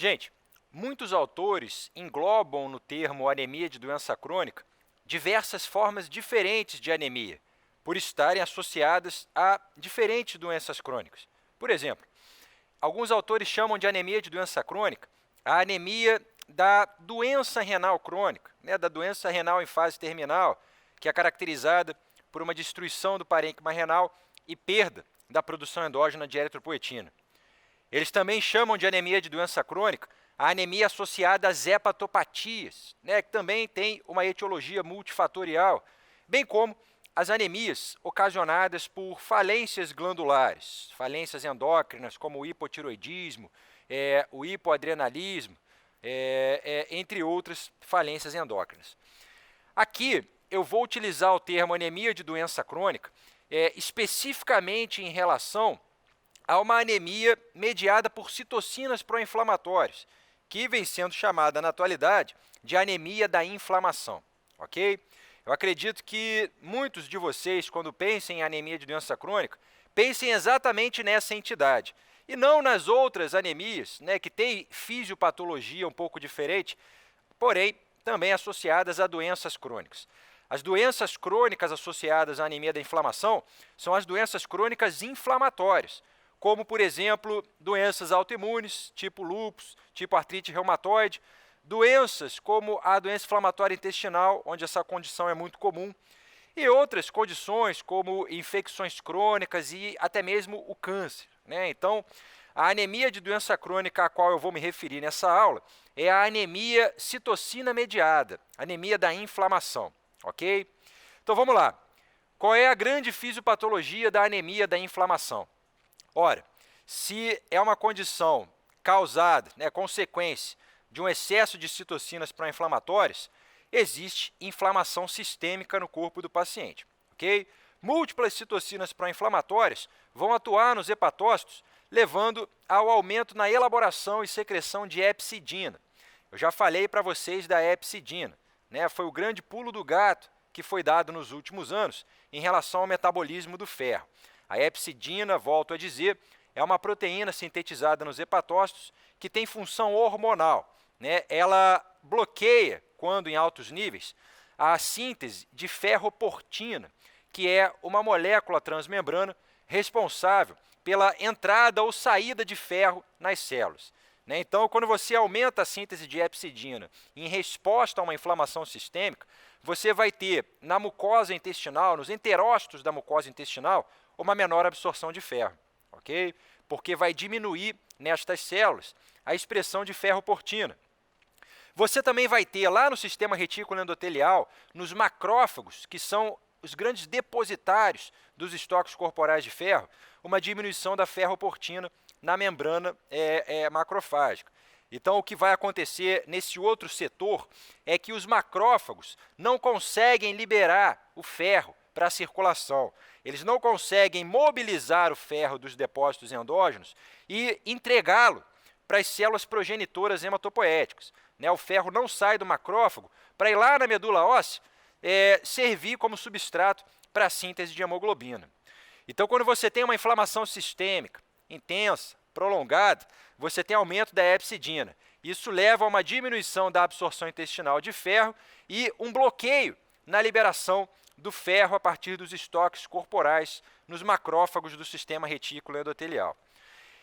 Gente, muitos autores englobam no termo anemia de doença crônica diversas formas diferentes de anemia, por estarem associadas a diferentes doenças crônicas. Por exemplo, alguns autores chamam de anemia de doença crônica a anemia da doença renal crônica, da doença renal em fase terminal, que é caracterizada por uma destruição do parênquima renal e perda da produção endógena de eritropoetina. Eles também chamam de anemia de doença crônica a anemia associada às hepatopatias, que também tem uma etiologia multifatorial, bem como as anemias ocasionadas por falências glandulares, falências endócrinas, como o hipotiroidismo, o hipoadrenalismo, entre outras falências endócrinas. Aqui eu vou utilizar o termo anemia de doença crônica especificamente em relação a uma anemia mediada por citocinas pró-inflamatórias, que vem sendo chamada na atualidade de anemia da inflamação, ok? Eu acredito que muitos de vocês, quando pensem em anemia de doença crônica, pensem exatamente nessa entidade, e não nas outras anemias, que têm fisiopatologia um pouco diferente, porém também associadas a doenças crônicas. As doenças crônicas associadas à anemia da inflamação são as doenças crônicas inflamatórias, como, por exemplo, doenças autoimunes, tipo lúpus, tipo artrite reumatoide, doenças como a doença inflamatória intestinal, onde essa condição é muito comum, e outras condições como infecções crônicas e até mesmo o câncer. Então, a anemia de doença crônica a qual eu vou me referir nessa aula é a anemia citocina mediada, anemia da inflamação, ok? Então, vamos lá. Qual é a grande fisiopatologia da anemia da inflamação? Ora, se é uma condição causada, consequência de um excesso de citocinas pró-inflamatórias, existe inflamação sistêmica no corpo do paciente, ok? Múltiplas citocinas pró-inflamatórias vão atuar nos hepatócitos, levando ao aumento na elaboração e secreção de hepcidina. Eu já falei para vocês da hepcidina, foi o grande pulo do gato que foi dado nos últimos anos em relação ao metabolismo do ferro. A hepcidina, volto a dizer, é uma proteína sintetizada nos hepatócitos que tem função hormonal. Ela bloqueia, quando em altos níveis, a síntese de ferroportina, que é uma molécula transmembrana responsável pela entrada ou saída de ferro nas células. Então, quando você aumenta a síntese de hepcidina em resposta a uma inflamação sistêmica, você vai ter na mucosa intestinal, nos enterócitos da mucosa intestinal, uma menor absorção de ferro, ok? Porque vai diminuir nestas células a expressão de ferroportina. Você também vai ter lá no sistema retículo endotelial, nos macrófagos, que são os grandes depositários dos estoques corporais de ferro, uma diminuição da ferroportina na membrana macrofágica. Então, o que vai acontecer nesse outro setor é que os macrófagos não conseguem liberar o ferro para a circulação. Eles não conseguem mobilizar o ferro dos depósitos endógenos e entregá-lo para as células progenitoras hematopoéticas. O ferro não sai do macrófago para ir lá na medula óssea servir como substrato para a síntese de hemoglobina. Então, quando você tem uma inflamação sistêmica intensa, prolongada, você tem aumento da hepcidina. Isso leva a uma diminuição da absorção intestinal de ferro e um bloqueio na liberação do ferro a partir dos estoques corporais nos macrófagos do sistema retículo endotelial.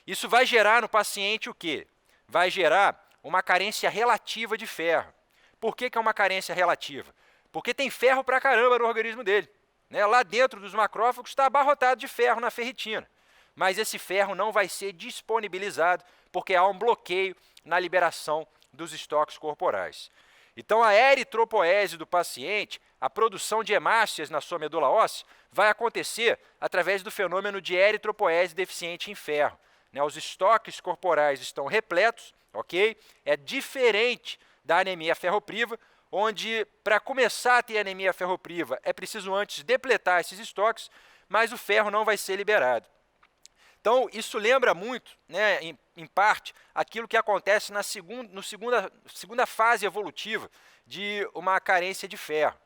Isso vai gerar no paciente o quê? Vai gerar uma carência relativa de ferro. Por que é uma carência relativa? Porque tem ferro pra caramba no organismo dele. Lá dentro dos macrófagos está abarrotado de ferro na ferritina. Mas esse ferro não vai ser disponibilizado porque há um bloqueio na liberação dos estoques corporais. Então, a eritropoese do paciente, a produção de hemácias na sua medula óssea, vai acontecer através do fenômeno de eritropoese deficiente em ferro. Os estoques corporais estão repletos, ok? É diferente da anemia ferropriva, onde, para começar a ter anemia ferropriva, é preciso antes depletar esses estoques, mas o ferro não vai ser liberado. Então, isso lembra muito, em parte, aquilo que acontece na segunda fase evolutiva de uma carência de ferro.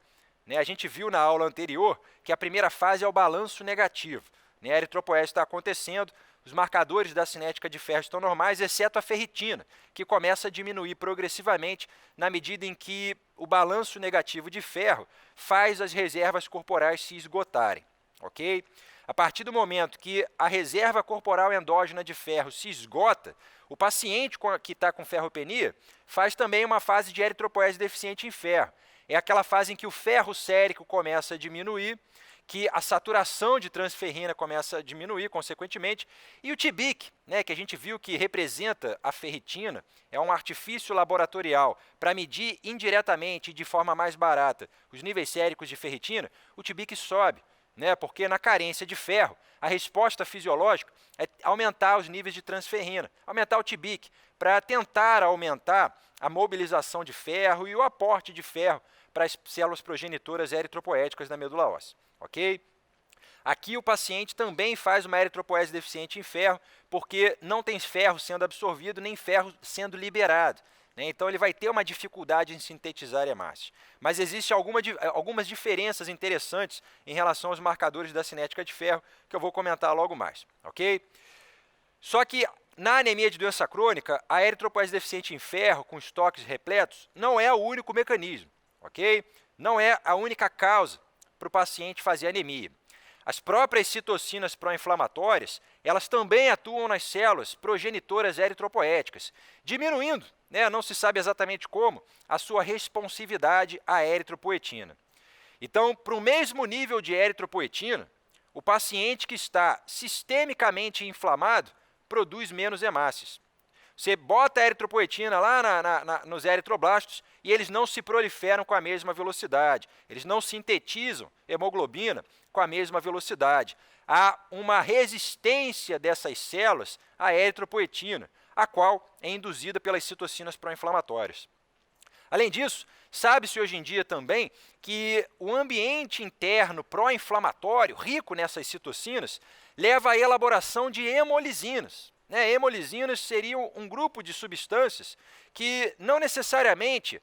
A gente viu na aula anterior que a primeira fase é o balanço negativo. A eritropoese está acontecendo, os marcadores da cinética de ferro estão normais, exceto a ferritina, que começa a diminuir progressivamente na medida em que o balanço negativo de ferro faz as reservas corporais se esgotarem, ok? A partir do momento que a reserva corporal endógena de ferro se esgota, o paciente que está com ferropenia faz também uma fase de eritropoese deficiente em ferro. É aquela fase em que o ferro sérico começa a diminuir, que a saturação de transferrina começa a diminuir, consequentemente, e o TBIC, né, que a gente viu que representa a ferritina, é um artifício laboratorial para medir indiretamente e de forma mais barata os níveis séricos de ferritina, o TBIC sobe, né, porque na carência de ferro, a resposta fisiológica é aumentar os níveis de transferrina, aumentar o TBIC, para tentar aumentar a mobilização de ferro e o aporte de ferro para as células progenitoras eritropoéticas da medula óssea. Ok? Aqui o paciente também faz uma eritropoese deficiente em ferro, porque não tem ferro sendo absorvido, nem ferro sendo liberado, né? Então ele vai ter uma dificuldade em sintetizar hemácias. Mas existem algumas diferenças interessantes em relação aos marcadores da cinética de ferro, que eu vou comentar logo mais. Ok? Só que na anemia de doença crônica, a eritropoese deficiente em ferro, com estoques repletos, não é o único mecanismo. Ok? Não é a única causa para o paciente fazer anemia. As próprias citocinas pró-inflamatórias, elas também atuam nas células progenitoras eritropoéticas, diminuindo, né, não se sabe exatamente como, a sua responsividade à eritropoetina. Então, para o mesmo nível de eritropoetina, o paciente que está sistemicamente inflamado produz menos hemácias. Você bota a eritropoetina lá nos eritroblastos e eles não se proliferam com a mesma velocidade. Eles não sintetizam hemoglobina com a mesma velocidade. Há uma resistência dessas células à eritropoetina, a qual é induzida pelas citocinas pró-inflamatórias. Além disso, sabe-se hoje em dia também que o ambiente interno pró-inflamatório, rico nessas citocinas, leva à elaboração de hemolisinas. Hemolisinas seriam um grupo de substâncias que não necessariamente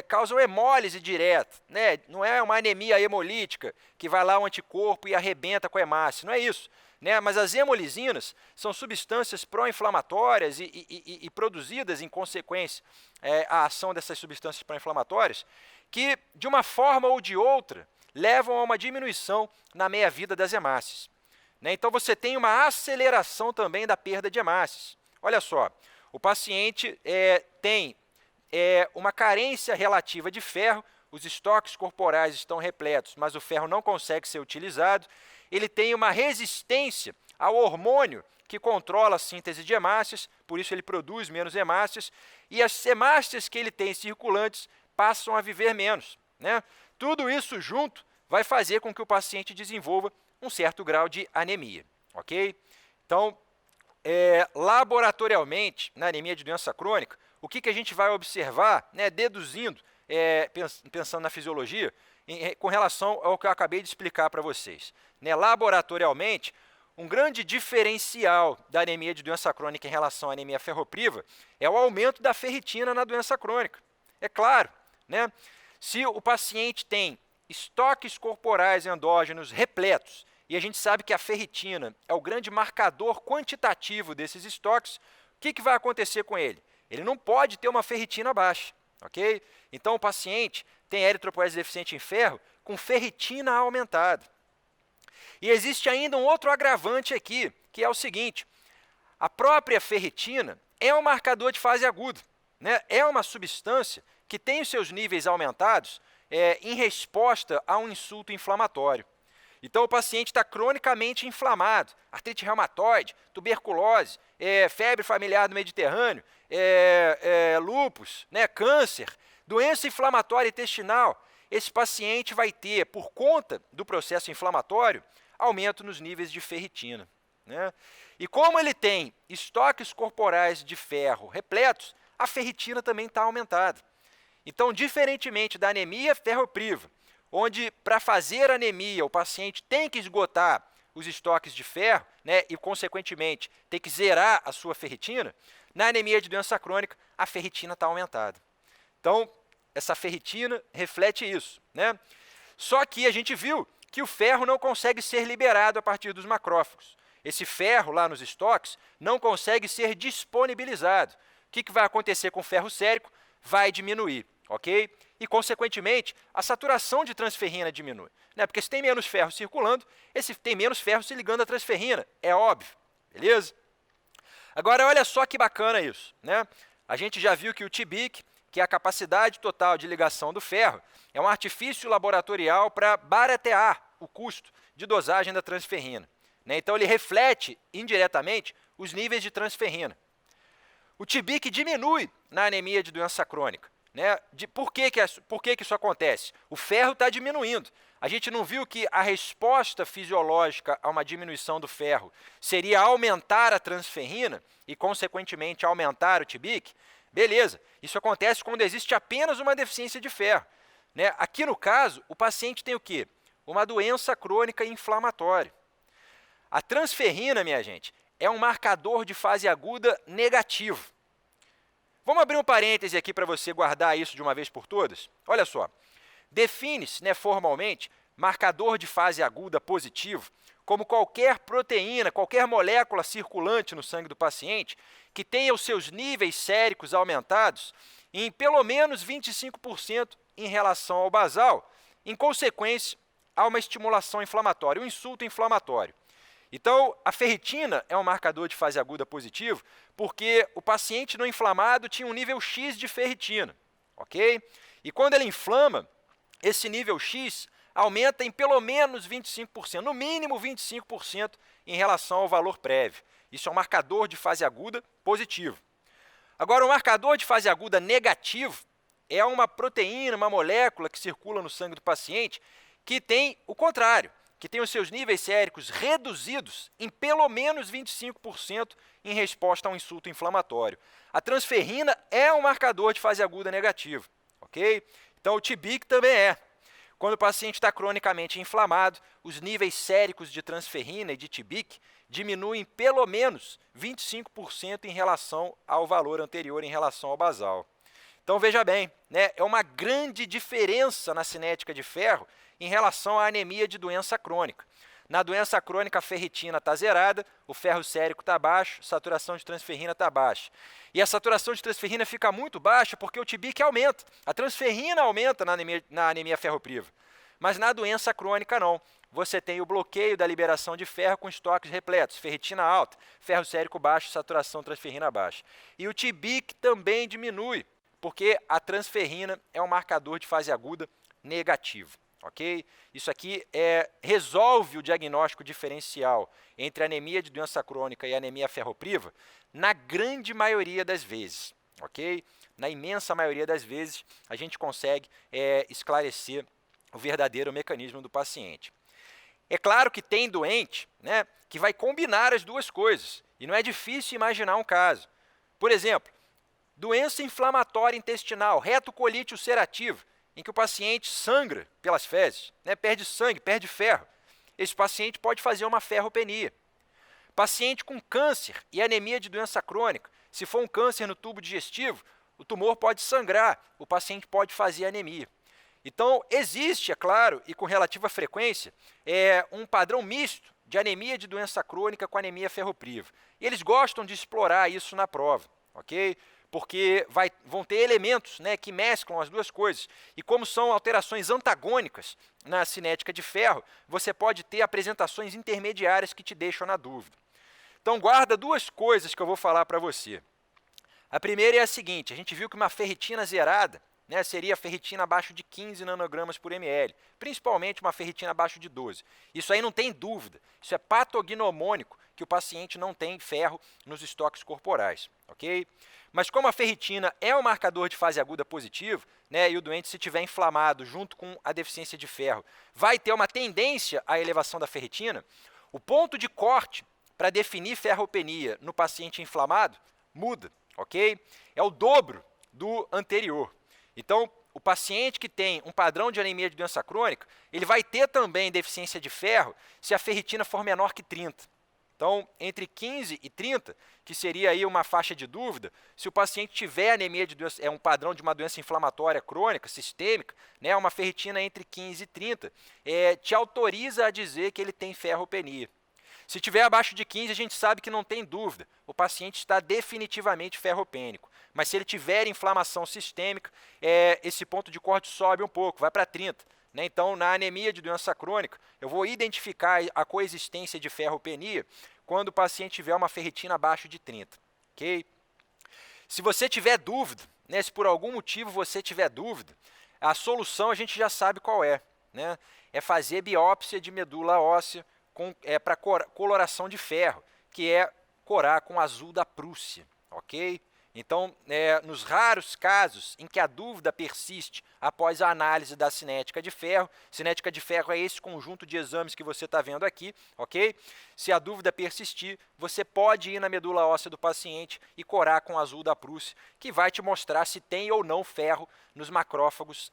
causam hemólise direta, né? Não é uma anemia hemolítica que vai lá o anticorpo e arrebenta com a hemácia, não é isso. Né? Mas as hemolisinas são substâncias pró-inflamatórias e produzidas em consequência à ação dessas substâncias pró-inflamatórias que, de uma forma ou de outra, levam a uma diminuição na meia-vida das hemácias. Então, você tem uma aceleração também da perda de hemácias. Olha só, o paciente tem uma carência relativa de ferro, os estoques corporais estão repletos, mas o ferro não consegue ser utilizado. Ele tem uma resistência ao hormônio que controla a síntese de hemácias, por isso ele produz menos hemácias, e as hemácias que ele tem circulantes passam a viver menos. Né? Tudo isso junto vai fazer com que o paciente desenvolva um certo grau de anemia, ok? Então, laboratorialmente, na anemia de doença crônica, o que a gente vai observar, né, deduzindo, pensando na fisiologia, com relação ao que eu acabei de explicar para vocês. Né, laboratorialmente, um grande diferencial da anemia de doença crônica em relação à anemia ferropriva é o aumento da ferritina na doença crônica. É claro, né, se o paciente tem estoques corporais endógenos repletos, e a gente sabe que a ferritina é o grande marcador quantitativo desses estoques, o que vai acontecer com ele? Ele não pode ter uma ferritina baixa, ok? Então, o paciente tem eritropoese deficiente em ferro com ferritina aumentada. E existe ainda um outro agravante aqui, que é o seguinte, a própria ferritina é um marcador de fase aguda, né? É uma substância que tem os seus níveis aumentados em resposta a um insulto inflamatório. Então, o paciente está cronicamente inflamado, artrite reumatoide, tuberculose, febre familiar do Mediterrâneo, lúpus, né, câncer, doença inflamatória intestinal. Esse paciente vai ter, por conta do processo inflamatório, aumento nos níveis de ferritina. Né? E como ele tem estoques corporais de ferro repletos, a ferritina também está aumentada. Então, diferentemente da anemia ferropriva, onde para fazer anemia o paciente tem que esgotar os estoques de ferro, né, e consequentemente tem que zerar a sua ferritina, na anemia de doença crônica a ferritina está aumentada. Então, essa ferritina reflete isso. Né? Só que a gente viu que o ferro não consegue ser liberado a partir dos macrófagos. esse ferro lá nos estoques não consegue ser disponibilizado. O que vai acontecer com o ferro sérico? Vai diminuir, ok? E, consequentemente, a saturação de transferrina diminui, né? Porque se tem menos ferro circulando, tem menos ferro se ligando à transferrina, é óbvio, beleza? Agora, olha só que bacana isso, né? A gente já viu que o TBIC, que é a capacidade total de ligação do ferro, é um artifício laboratorial para baratear o custo de dosagem da transferrina, né? Então, ele reflete indiretamente os níveis de transferrina. O TBIC diminui na anemia de doença crônica, né? Por que isso acontece? O ferro está diminuindo. A gente não viu que a resposta fisiológica a uma diminuição do ferro seria aumentar a transferrina e, consequentemente, aumentar o TBIC? Beleza, isso acontece quando existe apenas uma deficiência de ferro, né? Aqui no caso, o paciente tem o quê? Uma doença crônica inflamatória. A transferrina, minha gente, é um marcador de fase aguda negativo. Vamos abrir um parêntese aqui para você guardar isso de uma vez por todas? Olha só, define-se, né, formalmente, marcador de fase aguda positivo como qualquer proteína, qualquer molécula circulante no sangue do paciente que tenha os seus níveis séricos aumentados em pelo menos 25% em relação ao basal, em consequência a uma estimulação inflamatória, um insulto inflamatório. Então, a ferritina é um marcador de fase aguda positivo porque o paciente no inflamado tinha um nível X de ferritina, ok? E quando ele inflama, esse nível X aumenta em pelo menos 25%, no mínimo 25% em relação ao valor prévio. Isso é um marcador de fase aguda positivo. Agora, o marcador de fase aguda negativo é uma proteína, uma molécula que circula no sangue do paciente que tem o contrário, que tem os seus níveis séricos reduzidos em pelo menos 25% em resposta a um insulto inflamatório. A transferrina é um marcador de fase aguda negativo, ok? Então, o TBIC também é. Quando o paciente está cronicamente inflamado, os níveis séricos de transferrina e de TBIC diminuem pelo menos 25% em relação ao valor anterior em relação ao basal. Então, veja bem, né, é uma grande diferença na cinética de ferro em relação à anemia de doença crônica. Na doença crônica, a ferritina está zerada, o ferro sérico está baixo, a saturação de transferrina está baixa. E a saturação de transferrina fica muito baixa porque o TBIC aumenta, a transferrina aumenta na anemia ferropriva. Mas na doença crônica, não. Você tem o bloqueio da liberação de ferro com estoques repletos, ferritina alta, ferro sérico baixo, saturação transferrina baixa. E o TBIC também diminui, porque a transferrina é um marcador de fase aguda negativo. Ok? Isso aqui resolve o diagnóstico diferencial entre anemia de doença crônica e anemia ferropriva na grande maioria das vezes. Ok? Na imensa maioria das vezes, a gente consegue esclarecer o verdadeiro mecanismo do paciente. É claro que tem doente, né, que vai combinar as duas coisas, e não é difícil imaginar um caso. Por exemplo, doença inflamatória intestinal, retocolite ulcerativa, em que o paciente sangra pelas fezes, né, perde sangue, perde ferro. Esse paciente pode fazer uma ferropenia. Paciente com câncer e anemia de doença crônica, se for um câncer no tubo digestivo, o tumor pode sangrar, o paciente pode fazer anemia. Então, existe, é claro, e com relativa frequência, um padrão misto de anemia de doença crônica com anemia ferropriva. E eles gostam de explorar isso na prova, ok? Porque vão ter elementos, né, que mesclam as duas coisas. E como são alterações antagônicas na cinética de ferro, você pode ter apresentações intermediárias que te deixam na dúvida. Então, guarda duas coisas que eu vou falar para você. A primeira é a seguinte: a gente viu que uma ferritina zerada, né, seria a ferritina abaixo de 15 nanogramas por ml, principalmente uma ferritina abaixo de 12. Isso aí não tem dúvida, isso é patognomônico que o paciente não tem ferro nos estoques corporais, ok? Mas como a ferritina é um marcador de fase aguda positivo, né, e o doente, se estiver inflamado junto com a deficiência de ferro, vai ter uma tendência à elevação da ferritina, o ponto de corte para definir ferropenia no paciente inflamado muda, ok? É o dobro do anterior. Então, o paciente que tem um padrão de anemia de doença crônica, ele vai ter também deficiência de ferro se a ferritina for menor que 30. Então, entre 15 e 30, que seria aí uma faixa de dúvida, se o paciente tiver anemia de doença, um padrão de uma doença inflamatória crônica, sistêmica, né, uma ferritina entre 15 e 30, te autoriza a dizer que ele tem ferropenia. Se tiver abaixo de 15, a gente sabe que não tem dúvida, o paciente está definitivamente ferropênico. Mas se ele tiver inflamação sistêmica, esse ponto de corte sobe um pouco, vai para 30. Né? Então, na anemia de doença crônica, eu vou identificar a coexistência de ferropenia quando o paciente tiver uma ferritina abaixo de 30. Okay? Se você tiver dúvida, né, se por algum motivo você tiver dúvida, a solução a gente já sabe qual é. Né? É fazer biópsia de medula óssea para coloração de ferro, que é corar com azul da Prússia. Ok? Então, nos raros casos em que a dúvida persiste após a análise da cinética de ferro é esse conjunto de exames que você está vendo aqui, ok? Se a dúvida persistir, você pode ir na medula óssea do paciente e corar com azul da Prússia, que vai te mostrar se tem ou não ferro nos macrófagos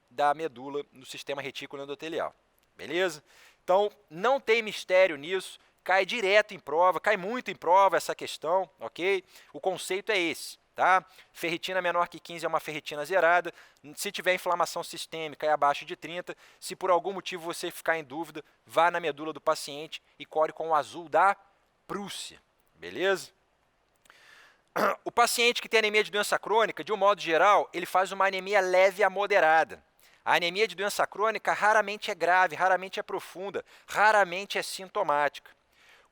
da medula no sistema retículo endotelial, beleza? Então, não tem mistério nisso. Cai direto em prova, cai muito em prova essa questão, ok? O conceito é esse, tá? Ferritina menor que 15 é uma ferritina zerada. Se tiver inflamação sistêmica, é abaixo de 30. Se por algum motivo você ficar em dúvida, vá na medula do paciente e core com o azul da Prússia, beleza? O paciente que tem anemia de doença crônica, de um modo geral, ele faz uma anemia leve a moderada. A anemia de doença crônica raramente é grave, raramente é profunda, raramente é sintomática.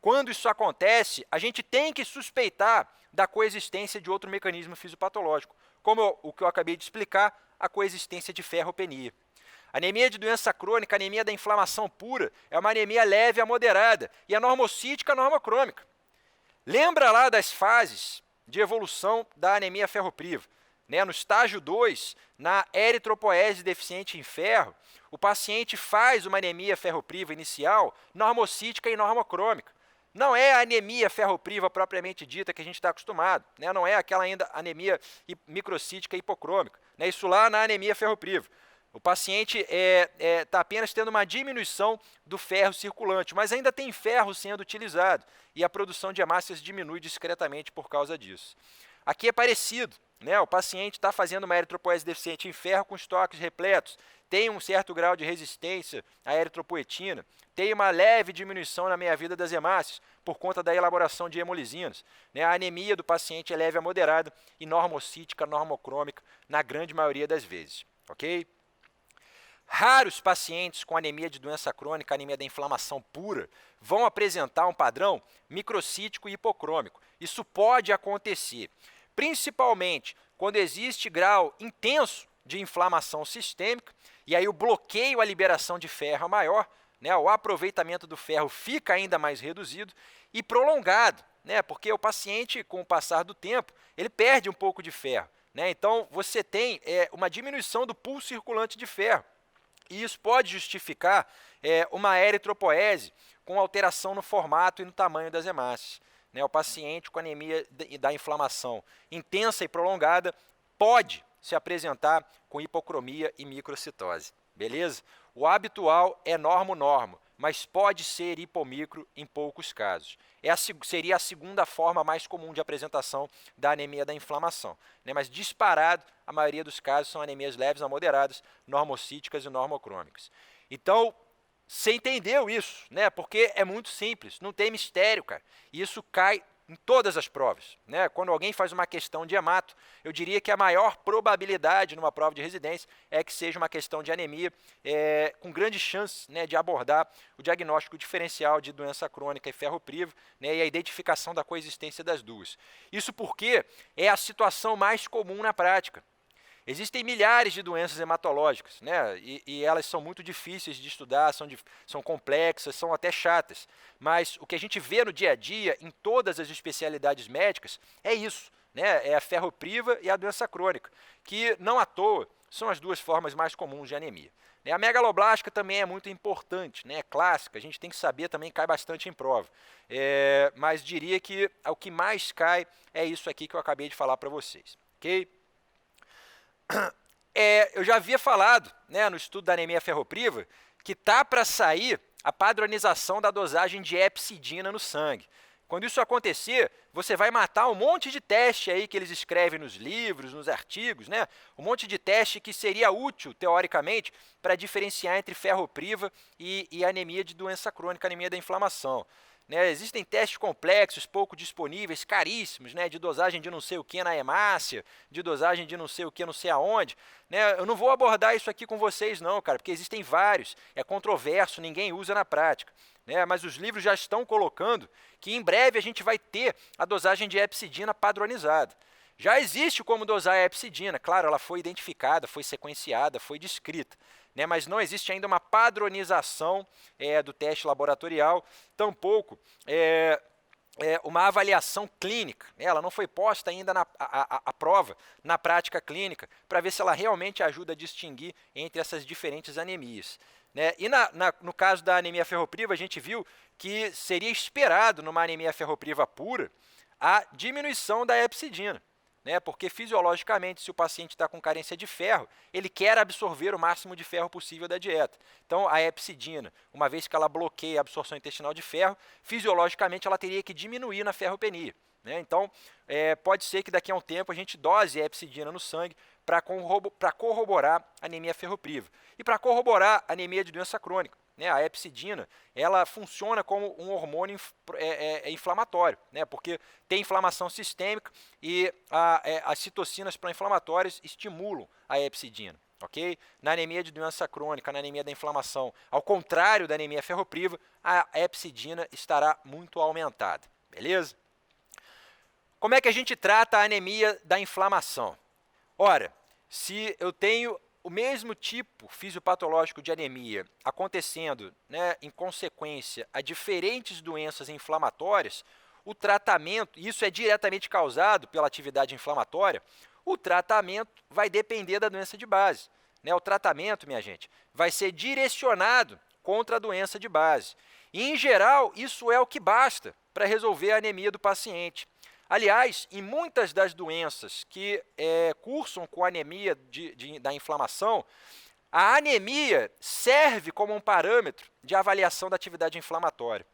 Quando isso acontece, a gente tem que suspeitar da coexistência de outro mecanismo fisiopatológico, como o que eu acabei de explicar, a coexistência de ferropenia. Anemia de doença crônica, anemia da inflamação pura, é uma anemia leve a moderada, e é normocítica normocrômica. Lembra lá das fases de evolução da anemia ferropriva. Né? No estágio 2, na eritropoese deficiente em ferro, o paciente faz uma anemia ferropriva inicial normocítica e normocrômica. Não é a anemia ferropriva propriamente dita que a gente está acostumado, né? Não é aquela ainda anemia microcítica hipocrômica, né? Isso lá na anemia ferropriva. O paciente está apenas tendo uma diminuição do ferro circulante, mas ainda tem ferro sendo utilizado e a produção de hemácias diminui discretamente por causa disso. Aqui é parecido, né? O paciente está fazendo uma eritropoese deficiente em ferro com estoques repletos, tem um certo grau de resistência à eritropoetina, tem uma leve diminuição na meia-vida das hemácias por conta da elaboração de hemolisinas. Né? A anemia do paciente é leve a moderada e normocítica, normocrômica, na grande maioria das vezes. Ok? Raros pacientes com anemia de doença crônica, anemia da inflamação pura, vão apresentar um padrão microcítico e hipocrômico. Isso pode acontecer, principalmente quando existe grau intenso de inflamação sistêmica, e aí o bloqueio à liberação de ferro é maior, né? O aproveitamento do ferro fica ainda mais reduzido e prolongado, né? Porque o paciente, com o passar do tempo, ele perde um pouco de ferro. Né? Então, você tem uma diminuição do pulso circulante de ferro. E isso pode justificar uma eritropoese com alteração no formato e no tamanho das hemácias. Né? O paciente com anemia da inflamação intensa e prolongada pode se apresentar com hipocromia e microcitose. Beleza? O habitual é normo-normo, mas pode ser hipomicro em poucos casos. Seria a segunda forma mais comum de apresentação da anemia da inflamação. Né? Mas disparado, a maioria dos casos são anemias leves a moderadas, normocíticas e normocrômicas. Então, você entendeu isso, né? Porque é muito simples, não tem mistério, cara. E isso cai em todas as provas. Né? Quando alguém faz uma questão de hemato, eu diria que a maior probabilidade numa prova de residência é que seja uma questão de anemia, com grande chance, né, de abordar o diagnóstico diferencial de doença crônica e ferropriva, né, e a identificação da coexistência das duas. Isso porque é a situação mais comum na prática. Existem milhares de doenças hematológicas, né? E elas são muito difíceis de estudar, são complexas, são até chatas. Mas o que a gente vê no dia a dia, em todas as especialidades médicas, é isso. Né? É a ferropriva e a doença crônica, que não à toa são as duas formas mais comuns de anemia. A megaloblástica também é muito importante, né? É clássica, a gente tem que saber também, cai bastante em prova. Mas diria que o que mais cai é isso aqui que eu acabei de falar para vocês. Ok? Eu já havia falado, né, no estudo da anemia ferropriva que está para sair a padronização da dosagem de hepcidina no sangue. Quando isso acontecer, você vai matar um monte de teste aí que eles escrevem nos livros, nos artigos, né? Um monte de teste que seria útil, teoricamente, para diferenciar entre ferropriva e anemia de doença crônica, anemia da inflamação. né? Existem testes complexos, pouco disponíveis, caríssimos, né? De dosagem de não sei o que na hemácia, de dosagem de não sei o que não sei aonde, né? Eu não vou abordar isso aqui com vocês não, cara, porque existem vários, é controverso, ninguém usa na prática, né? Mas os livros já estão colocando que em breve a gente vai ter a dosagem de epsidina padronizada. Já existe como dosar a epsidina, claro, ela foi identificada, foi sequenciada, foi descrita, né, mas não existe ainda uma padronização do teste laboratorial, tampouco uma avaliação clínica, né, ela não foi posta ainda a prova na prática clínica, para ver se ela realmente ajuda a distinguir entre essas diferentes anemias. Né? E no caso da anemia ferropriva, a gente viu que seria esperado numa anemia ferropriva pura a diminuição da epsidina, né? Porque fisiologicamente, se o paciente está com carência de ferro, ele quer absorver o máximo de ferro possível da dieta. Então, a epsidina, uma vez que ela bloqueia a absorção intestinal de ferro, fisiologicamente ela teria que diminuir na ferropenia, né? Então, pode ser que daqui a um tempo a gente dose a epsidina no sangue para corroborar a anemia ferropriva. E para corroborar a anemia de doença crônica, né, a epsidina, ela funciona como um hormônio inflamatório, né, porque tem inflamação sistêmica e as citocinas pró-inflamatórias estimulam a epsidina. Okay? Na anemia de doença crônica, na anemia da inflamação, ao contrário da anemia ferropriva, a epsidina estará muito aumentada. Beleza? Como é que a gente trata a anemia da inflamação? Ora, se eu tenho o mesmo tipo fisiopatológico de anemia acontecendo, né, em consequência a diferentes doenças inflamatórias, o tratamento, isso é diretamente causado pela atividade inflamatória, o tratamento vai depender da doença de base, né? O tratamento, minha gente, vai ser direcionado contra a doença de base. E, em geral, isso é o que basta para resolver a anemia do paciente. Aliás, em muitas das doenças que cursam com anemia da inflamação, a anemia serve como um parâmetro de avaliação da atividade inflamatória.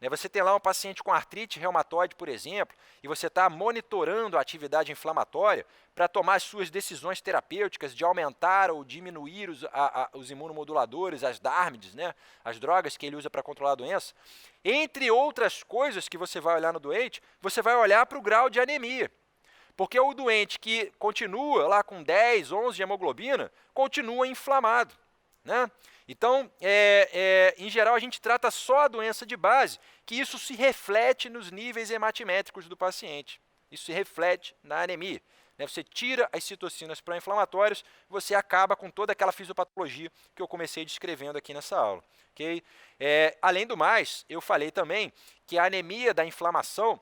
Você tem lá um paciente com artrite reumatoide, por exemplo, e você está monitorando a atividade inflamatória para tomar as suas decisões terapêuticas de aumentar ou diminuir os imunomoduladores, as DARMIDs, né, as drogas que ele usa para controlar a doença. Entre outras coisas que você vai olhar no doente, você vai olhar para o grau de anemia. Porque o doente que continua lá com 10, 11 de hemoglobina, continua inflamado, né? Então, em geral, a gente trata só a doença de base, que isso se reflete nos níveis hematimétricos do paciente. Isso se reflete na anemia. Você tira as citocinas pró-inflamatórias, você acaba com toda aquela fisiopatologia que eu comecei descrevendo aqui nessa aula. Okay? Além do mais, eu falei também que a anemia da inflamação,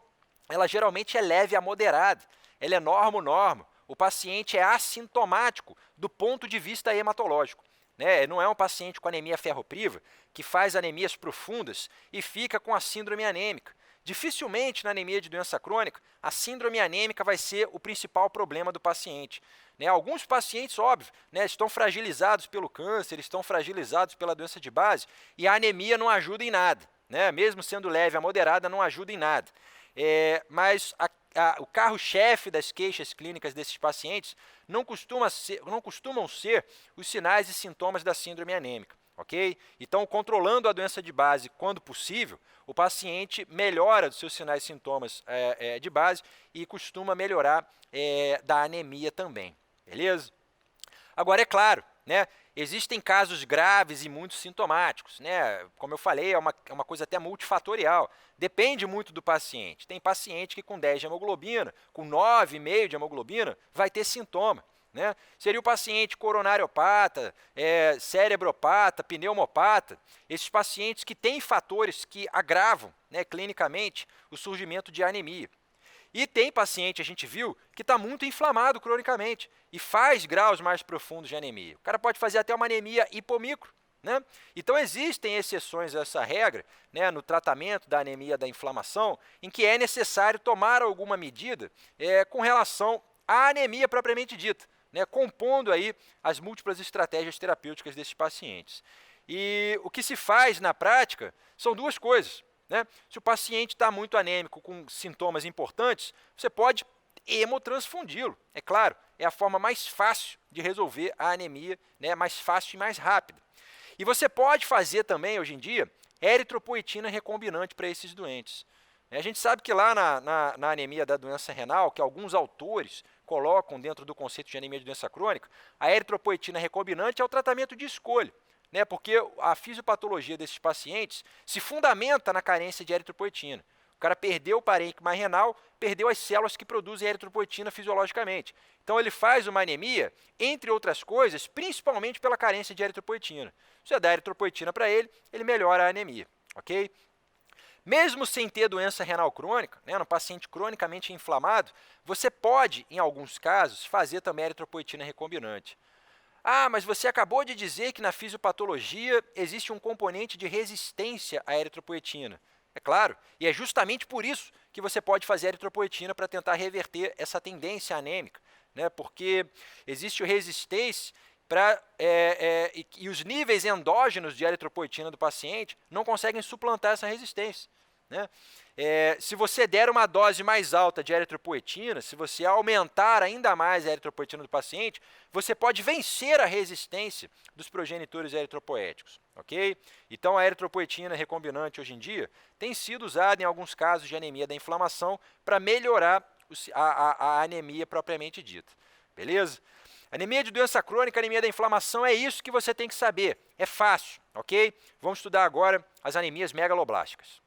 ela geralmente é leve a moderada, ela é normo-normo, o paciente é assintomático do ponto de vista hematológico. Né? Não é um paciente com anemia ferropriva que faz anemias profundas e fica com a síndrome anêmica. Dificilmente na anemia de doença crônica, a síndrome anêmica vai ser o principal problema do paciente. Né? Alguns pacientes, óbvio, né, estão fragilizados pelo câncer, estão fragilizados pela doença de base e a anemia não ajuda em nada. Né? Mesmo sendo leve a moderada, não ajuda em nada. Mas o carro-chefe das queixas clínicas desses pacientes não costumam ser os sinais e sintomas da síndrome anêmica. Okay? Então, controlando a doença de base quando possível, o paciente melhora dos seus sinais e sintomas de base e costuma melhorar da anemia também. Beleza? Agora, é claro, né, existem casos graves e muito sintomáticos. Né? Como eu falei, é uma coisa até multifatorial. Depende muito do paciente. Tem paciente que com 10 de hemoglobina, com 9,5 de hemoglobina, vai ter sintoma. Né? Seria o paciente coronariopata, cerebropata, pneumopata, esses pacientes que têm fatores que agravam, né, clinicamente o surgimento de anemia. E tem paciente, a gente viu, que está muito inflamado cronicamente e faz graus mais profundos de anemia. O cara pode fazer até uma anemia hipomicro. Né? Então, existem exceções a essa regra, né, no tratamento da anemia da inflamação, em que é necessário tomar alguma medida com relação à anemia propriamente dita, né, compondo aí as múltiplas estratégias terapêuticas desses pacientes. E o que se faz na prática são duas coisas. Né? Se o paciente está muito anêmico com sintomas importantes, você pode hemotransfundi-lo. É claro, é a forma mais fácil de resolver a anemia, né, mais fácil e mais rápida. E você pode fazer também, hoje em dia, eritropoetina recombinante para esses doentes. A gente sabe que lá na anemia da doença renal, que alguns autores colocam dentro do conceito de anemia de doença crônica, a eritropoetina recombinante é o tratamento de escolha, né? Porque a fisiopatologia desses pacientes se fundamenta na carência de eritropoetina. O cara perdeu o parênquima renal, perdeu as células que produzem eritropoetina fisiologicamente. Então ele faz uma anemia, entre outras coisas, principalmente pela carência de eritropoetina. Se você dá eritropoetina para ele, ele melhora a anemia, ok? Mesmo sem ter doença renal crônica, né, no paciente cronicamente inflamado, você pode, em alguns casos, fazer também eritropoetina recombinante. Ah, mas você acabou de dizer que na fisiopatologia existe um componente de resistência à eritropoetina. É claro, e é justamente por isso que você pode fazer eritropoetina para tentar reverter essa tendência anêmica, né? Porque existe resistência e os níveis endógenos de eritropoetina do paciente não conseguem suplantar essa resistência, né? Se você der uma dose mais alta de eritropoetina, se você aumentar ainda mais a eritropoetina do paciente, você pode vencer a resistência dos progenitores eritropoéticos, ok? Então, a eritropoetina recombinante hoje em dia tem sido usada em alguns casos de anemia da inflamação para melhorar a anemia propriamente dita, beleza? Anemia de doença crônica, anemia da inflamação, é isso que você tem que saber. É fácil, ok? Vamos estudar agora as anemias megaloblásticas.